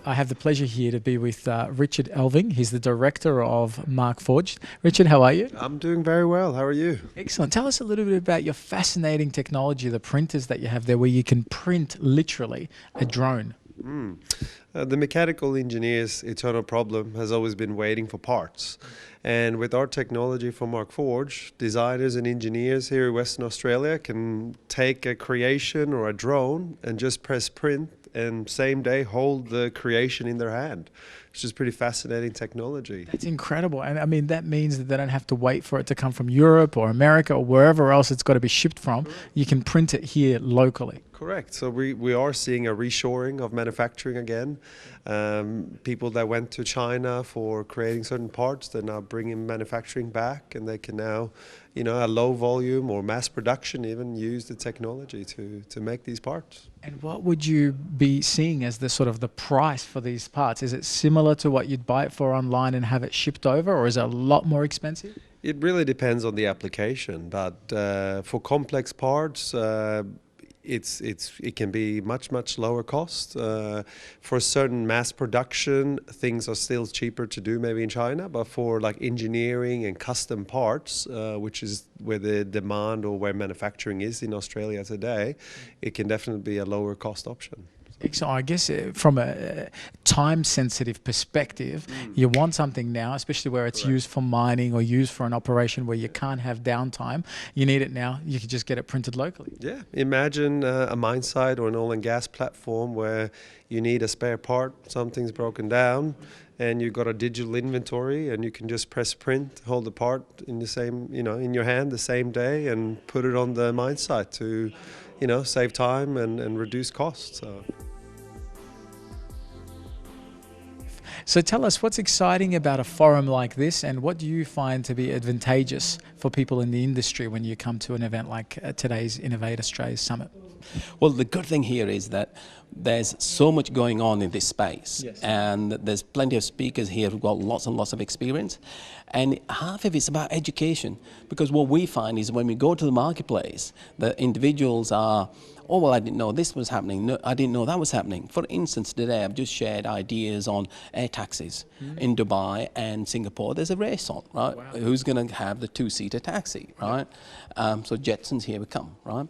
I have the pleasure here to be with Richard Elving. He's the director of Markforged. Richard, how are you? I'm doing very well. How are you? Excellent. Tell us a little bit about your fascinating technology, the printers that you have there, where you can print literally a drone. The mechanical engineer's eternal problem has always been waiting for parts. And with our technology from Markforged, designers and engineers here in Western Australia can take a creation or a drone and just press print and same day hold the creation in their hand. It's just pretty fascinating technology. That's incredible. And I mean, that means that they don't have to wait for it to come from Europe or America or wherever else it's got to be shipped from. You can print it here locally. Correct. So we are seeing a reshoring of manufacturing again. People that went to China for creating certain parts, they're now bringing manufacturing back, and they can now, at low volume or mass production even, use the technology to make these parts. And what would you be seeing as the sort of the price for these parts? Is it similar to what you'd buy it for online and have it shipped over, or is it a lot more expensive? It really depends on the application, but for complex parts, it can be much lower cost. For certain mass production, things are still cheaper to do maybe in China, but for like engineering and custom parts, which is where the demand or where manufacturing is in Australia today, it can definitely be a lower cost option. So I guess from a time-sensitive perspective, you want something now, especially where it's used for mining or used for an operation where you can't have downtime. You need it now. You can just get it printed locally. Yeah, imagine a mine site or an oil and gas platform where you need a spare part, something's broken down, and you've got a digital inventory, and you can just press print, hold the part in the same, in your hand the same day, and put it on the mine site to, save time and reduce costs. So tell us, what's exciting about a forum like this, and what do you find to be advantageous for people in the industry when you come to an event like today's Innovate Australia Summit? Well, the good thing here is that there's so much going on in this space, and there's plenty of speakers here who've got lots and lots of experience, and half of it's about education, because what we find is when we go to the marketplace, the individuals are, oh, well, I didn't know this was happening. No, I didn't know that was happening. For instance, today I've just shared ideas on air taxis in Dubai and Singapore. There's a race on, right? Wow. Who's going to have the two-seater taxi, right? So Jetsons, here we come, right?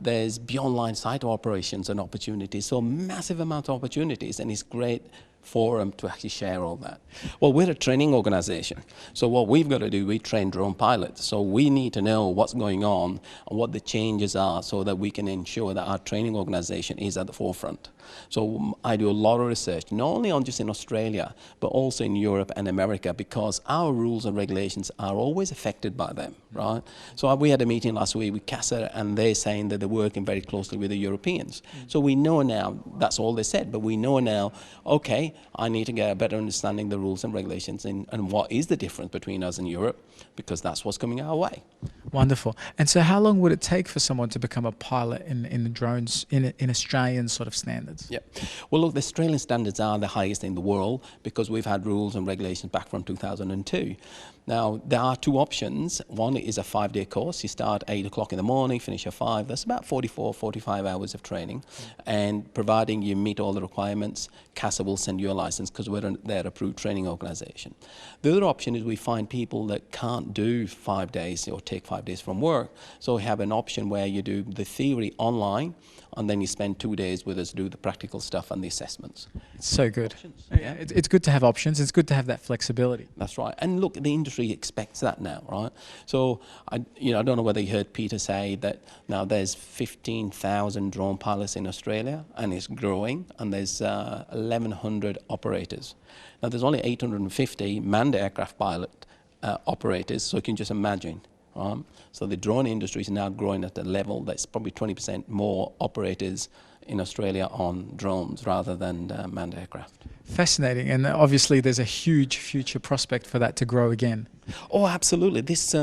There's beyond line site operations and opportunities. So massive amount of opportunities, and it's great forum to actually share all that. Well, we're a training organization, so what we've got to do, we train drone pilots, so we need to know what's going on and what the changes are so that we can ensure that our training organization is at the forefront. So I do a lot of research, not only on just in Australia, but also in Europe and America, because our rules and regulations are always affected by them, right? So we had a meeting last week with CASA, and they're saying that they're working very closely with the Europeans. So we know now, that's all they said, but we know now, okay, I need to get a better understanding of the rules and regulations and what is the difference between us and Europe, because that's what's coming our way. Wonderful. And so how long would it take for someone to become a pilot in the drones in Australian sort of standards? Yeah. Well, look, the Australian standards are the highest in the world because we've had rules and regulations back from 2002. Now, there are two options. One is a 5-day course. You start at 8 o'clock in the morning, finish at 5. That's about 45 hours of training. And providing you meet all the requirements, CASA will send you a license because we're their approved training organisation. The other option is we find people that can't do 5 days or take 5 days from work. So we have an option where you do the theory online, and then you spend 2 days with us to do the practical stuff and the assessments. It's so good. Yeah, it's good to have options. It's good to have that flexibility. That's right. And look, the industry expects that now, right? So I don't know whether you heard Peter say that now there's 15,000 drone pilots in Australia, and it's growing, and there's 1,100 operators. Now there's only 850 manned aircraft pilot operators, so you can just imagine. So the drone industry is now growing at a level that's probably 20% more operators in Australia on drones rather than manned aircraft. Fascinating, and obviously there's a huge future prospect for that to grow again. Oh, absolutely. This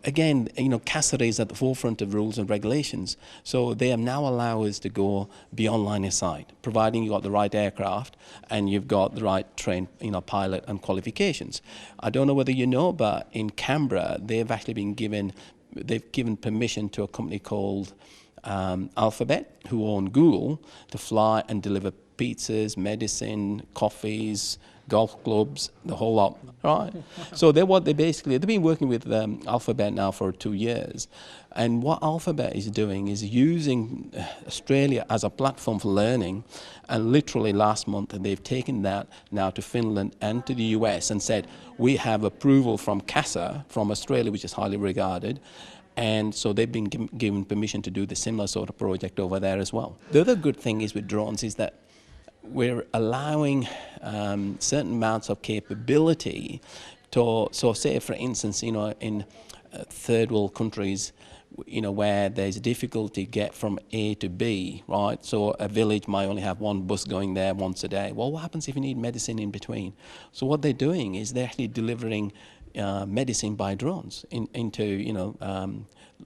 again, CASA is at the forefront of rules and regulations, so they now allow us to go beyond line of sight, providing you've got the right aircraft and you've got the right trained, pilot and qualifications. I don't know whether you know, but in Canberra, they've actually given permission to a company called Alphabet, who own Google, to fly and deliver pizzas, medicine, coffees, golf clubs, the whole lot, right? So they've been working with Alphabet now for 2 years, and what Alphabet is doing is using Australia as a platform for learning, and literally last month they've taken that now to Finland and to the US and said, we have approval from CASA, from Australia, which is highly regarded, and so they've been given permission to do the similar sort of project over there as well. The other good thing is with drones is that we're allowing certain amounts of capability to, so say for instance, in third world countries, where there's difficulty to get from A to B, right? So a village might only have one bus going there once a day. Well, what happens if you need medicine in between? So what they're doing is they're actually delivering medicine by drones into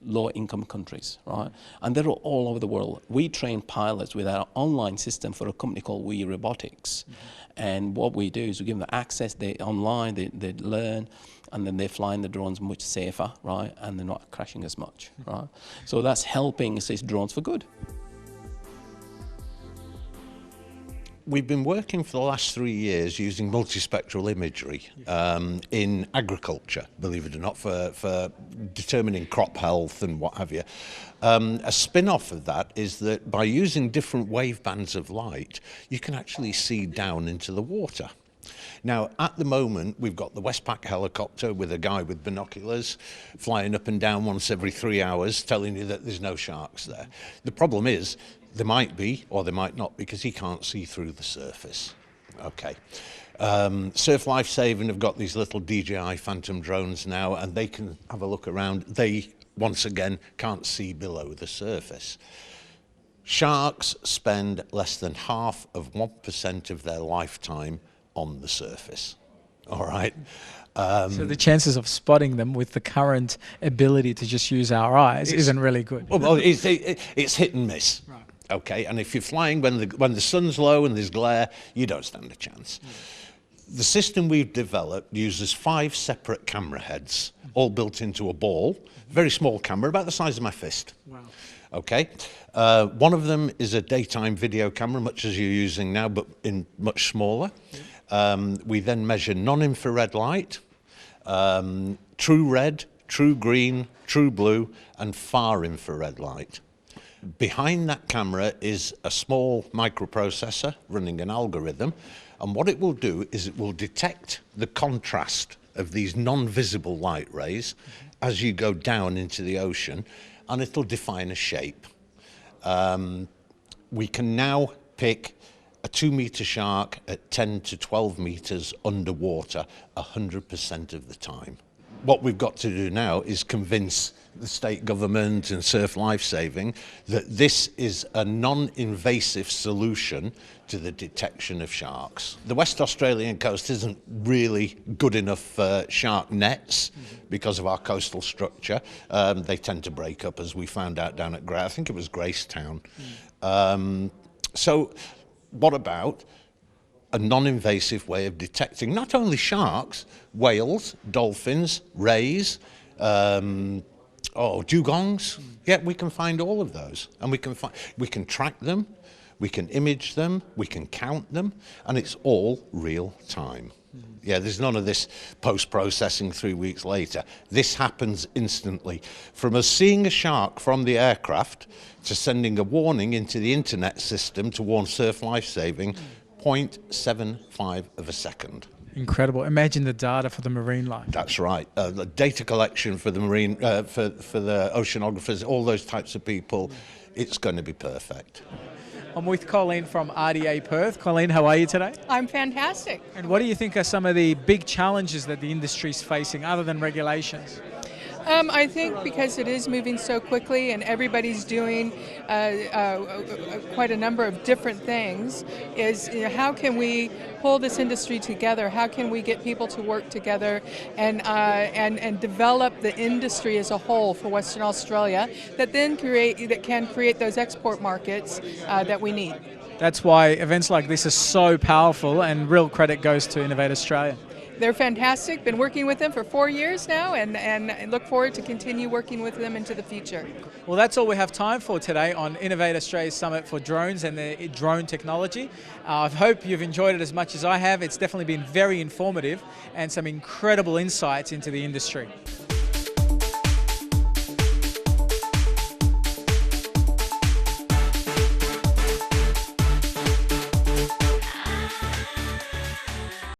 low-income countries, right? And they're all over the world. We train pilots with our online system for a company called We Robotics. And what we do is we give them access, online, they learn, and then they're flying the drones much safer, right? And they're not crashing as much, right? So that's helping these drones for good. We've been working for the last 3 years using multispectral imagery in agriculture, believe it or not, for determining crop health and what have you. A spin-off of that is that by using different wave bands of light, you can actually see down into the water. Now, at the moment, we've got the Westpac helicopter with a guy with binoculars flying up and down once every 3 hours, telling you that there's no sharks there. The problem is, there might be, or there might not, because he can't see through the surface. Okay. Surf Life Saving have got these little DJI Phantom drones now, and they can have a look around. They, once again, can't see below the surface. Sharks spend less than 0.5% of their lifetime on the surface. All right. So the chances of spotting them with the current ability to just use our eyes isn't really good. Well, it's hit and miss. Right. Okay, and if you're flying when the sun's low and there's glare, you don't stand a chance. The system we've developed uses 5 separate camera heads, all built into a ball, very small camera, about the size of my fist. Wow. Okay, one of them is a daytime video camera, much as you're using now, but in much smaller. We then measure non-infrared light, true red, true green, true blue, and far infrared light. Behind that camera is a small microprocessor running an algorithm, and what it will do is it will detect the contrast of these non-visible light rays as you go down into the ocean, and it'll define a shape. We can now pick a 2-meter shark at 10 to 12 meters underwater 100% of the time. What we've got to do now is convince the state government and Surf Life Saving that this is a non-invasive solution to the detection of sharks. The West Australian coast isn't really good enough for shark nets because of our coastal structure. They tend to break up, as we found out down at I think it was Gracetown. So what about a non-invasive way of detecting not only sharks, whales, dolphins, rays, dugongs? Yeah, we can find all of those, and we can track them, we can image them, we can count them, and it's all real time. Yeah, there's none of this post-processing 3 weeks later. This happens instantly. From us seeing a shark from the aircraft to sending a warning into the internet system to warn Surf Life Saving, 0.75 of a second. Incredible. Imagine the data for the marine life. That's right. The data collection for the marine, for the oceanographers, all those types of people, it's going to be perfect. I'm with Colleen from RDA Perth. Colleen, how are you today? I'm fantastic. And what do you think are some of the big challenges that the industry is facing other than regulations? I think because it is moving so quickly and everybody's doing quite a number of different things, is how can we pull this industry together? How can we get people to work together and develop the industry as a whole for Western Australia that then can create those export markets that we need. That's why events like this are so powerful, and real credit goes to Innovate Australia. They're fantastic. Been working with them for 4 years now, and look forward to continue working with them into the future. Well, that's all we have time for today on Innovate Australia's Summit for Drones and the drone technology. I hope you've enjoyed it as much as I have. It's definitely been very informative and some incredible insights into the industry.